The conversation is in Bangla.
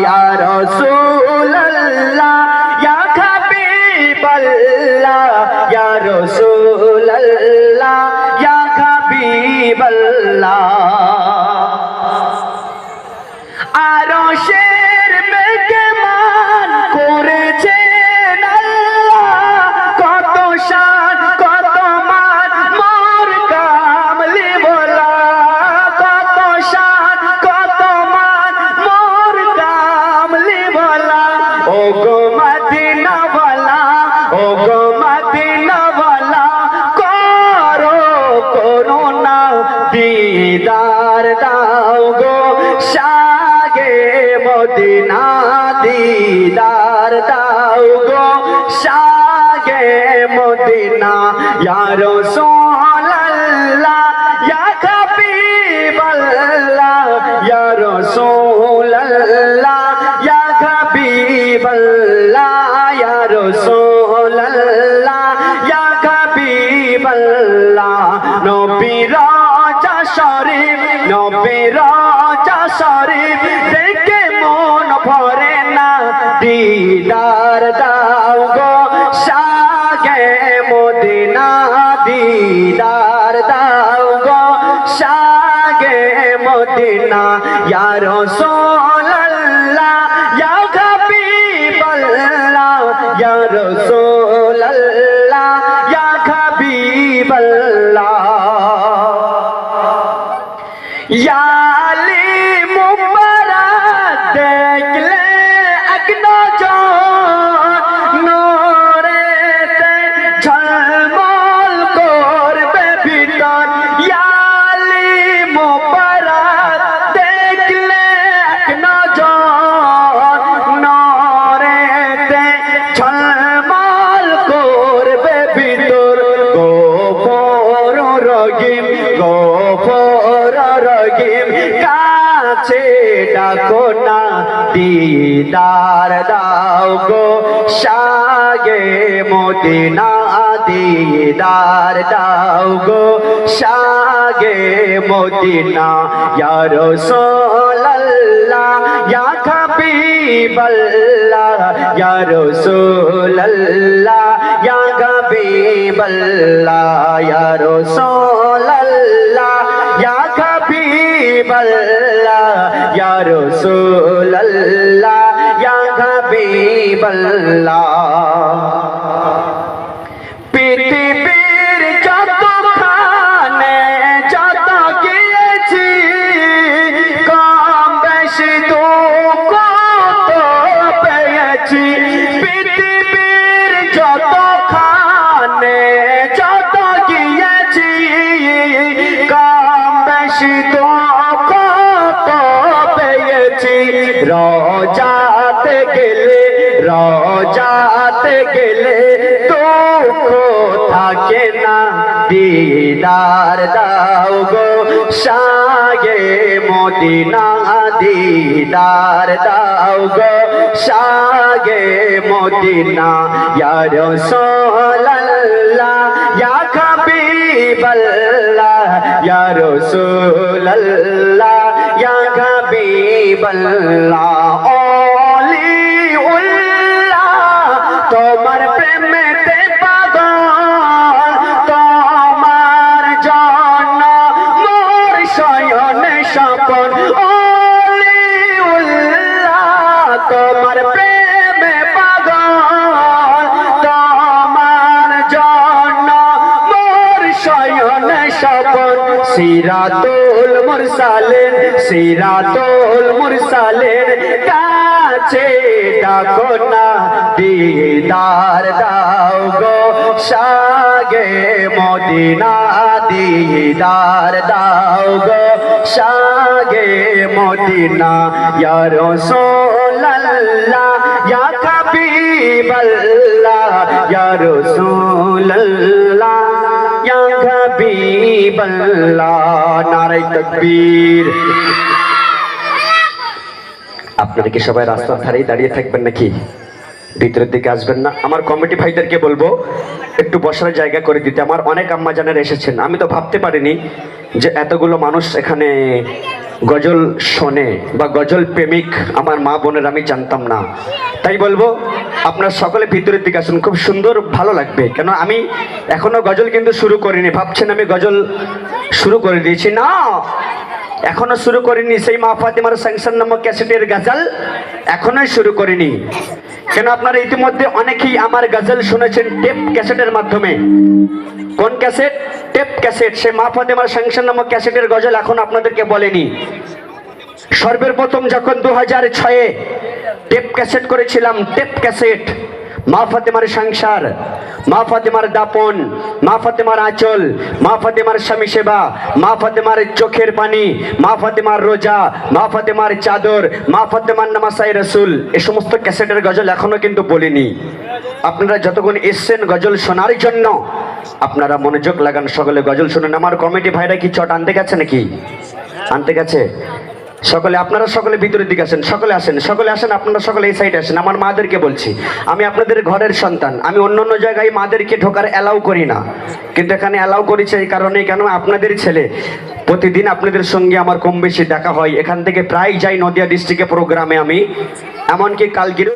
ইয়া রাসূলুল্লাহ ইয়া হাবিবাল্লাহ ইয়া রাসূলুল্লাহ ইয়া হাবিবাল্লাহ আরশের মেহমান করেছেন আল্লাহ কত শান কত মান মোর কামলি বলা কত শান কত মান মোর কামলি বলা ও গো মদিনা ওয়ালা ও গো মদিনা ওয়ালা করো করুণা দিদার দাও গো শাগে মদিনা দিদার দাও গো শাগে মদিনা ইয়া রাসূলুল্লাহ ইয়া হাবিবাল্লাহ ইয়া রাসূলুল্লাহ ইয়া হাবিবাল্লাহ ইয়া রাসূলুল্লাহ ইয়া হাবিবাল্লাহ নবী রাজা শরীফ নবী রাজা শরীফ দেখে মন ভরে না দিদার দাও গো শাগে মদিনা দিদার দাও গো শাগে মদিনা ইয়া রাসূলুল্লাহ ইয়া হাবিবাল্লাহ ইয়া রাসূলুল্লাহ ইয়া হাবিবাল্লাহ ইয়া আলী মুবারক দেখলে এক নজর নূরেতে ঝলমল করবে ভিতর ইয়া আলী মুবারক দেখলে এক নজর নূরেতে ঝলমল করবে ভিতর গোফর রহিম গোফর রহিম কাছে ডাকো না দিদার দাও গো শাগে মদিনা দিদার দাও গো শাগে মদিনা ইয়া রাসূলুল্লাহ ইয়া হাবিবাল্লাহ ইয়া রাসূলুল্লাহ ইয়া হাবিবাল্লাহ ইয়া রাসূলুল্লাহ ইয়া হাবিবাল্লাহ ইয়া রাসূলুল্লাহ ইয়া হাবিবাল্লাহ পৃথিবীর যতখানে যত গিয়েছি কম বেশি দুঃখ তো পেয়েছি পৃথিবীর যতখানে যত গিয়েছি কম বেশি দুঃখ তো পেয়েছি রোজাতে গেলে দুঃখ থাকে না দিদার দাও গো শাগে মদিনা দিদার দাও গো শাগে মদিনা ইয়া রাসূলুল্লাহ ইয়া হাবিবাল্লাহ ইয়া রাসূলুল্লাহ ইয়া হাবিবাল্লাহ তোমার প্রেমেতে পাগল তোমার জন্য মোর শয়নে স্বপন ওলিউল্লাহ তোমার প্রেমে পাগল তোমার জন্য মোর শয়নে স্বপন সিরাতুল মুরসালিন কাছে ডাকো না দিদার দাও গো শাগে মদিনা দিদার দাও গো শাগে মদিনা ইয়া রাসূলুল্লাহ ইয়া হাবিবাল্লাহ ইয়া রাসূলুল্লাহ ইয়া হাবিবাল্লাহ নারে তাকবীর। আপনারা কি সবাই রাস্তার ধারেই দাঁড়িয়ে থাকবেন নাকি? ভিতরের দিকে আসবেন না? আমার কমিটি ভাইদেরকে বলবো একটু বসার জায়গা করে দিতে। আমার অনেক আম্মা জানেরা এসেছেন, আমি তো ভাবতে পারিনি যে এতগুলো মানুষ এখানে গজল শোনে বা গজল প্রেমিক আমার মা বোনের আমি জানতাম না। তাই বলবো আপনার সকলে ভিতরের দিকে আসুন, খুব সুন্দর ভালো লাগবে। কেন আমি এখনো গজল কিন্তু শুরু করিনি, ভাবছেন আমি গজল শুরু করে দিয়েছি, না এখনো শুরু করিনি। সেই মা ফাতেমার স্যাংশন নামক ক্যাসেটের গজল এখনোই শুরু করিনি। কেন আপনারা ইতিমধ্যে অনেকেই আমার গজল শুনেছেন টেপ ক্যাসেটের মাধ্যমে। কোন ক্যাসেট? Tape cassette. সেই মা ফাতেমার স্যাংশন নামক ক্যাসেটের গজল এখন আপনাদেরকে বলেনি। সর্বপ্রথম যখন 2006-এ টেপ ক্যাসেট করেছিলাম, টেপ ক্যাসেট, মা ফাতেমার সংসার, মা ফাতেমার দাপন, মা ফাতেমার আঁচল, মা ফাতেমার স্বামী সেবা, মা ফাতেমার চোখের পানি, মা ফাতেমার রোজা, মা ফাতেমার চাদর, মা ফাতেমার নামাসাই রসুল, এ সমস্ত ক্যাসেটের গজল এখনো কিন্তু বলিনি। আপনারা যতক্ষণ এসছেন গজল শোনার জন্য, আপনারা মনোযোগ লাগান, সকলে গজল শুনেন। আমার কমিটি ভাইরা কি চট আনতে গেছে নাকি? আনতে গেছে? সকলে, আপনারা সকলে ভিতরের দিকে আসেন, সকলে আসেন, সকলে আসেন, আপনারা সকলে এই সাইডে আসেন। আমার মাদেরকে বলছি, আমি আপনাদের ঘরের সন্তান, আমি অন্য অন্য জায়গায় মাদেরকে ঢোকার অ্যালাউ করি না, কিন্তু এখানে অ্যালাউ করেছে এই কারণে, কেন আপনাদের ছেলে, প্রতিদিন আপনাদের সঙ্গে আমার কম বেশি দেখা হয়। এখান থেকে প্রায় যাই নদিয়া ডিস্ট্রিক্টে প্রোগ্রামে, আমি এমনকি কালকেও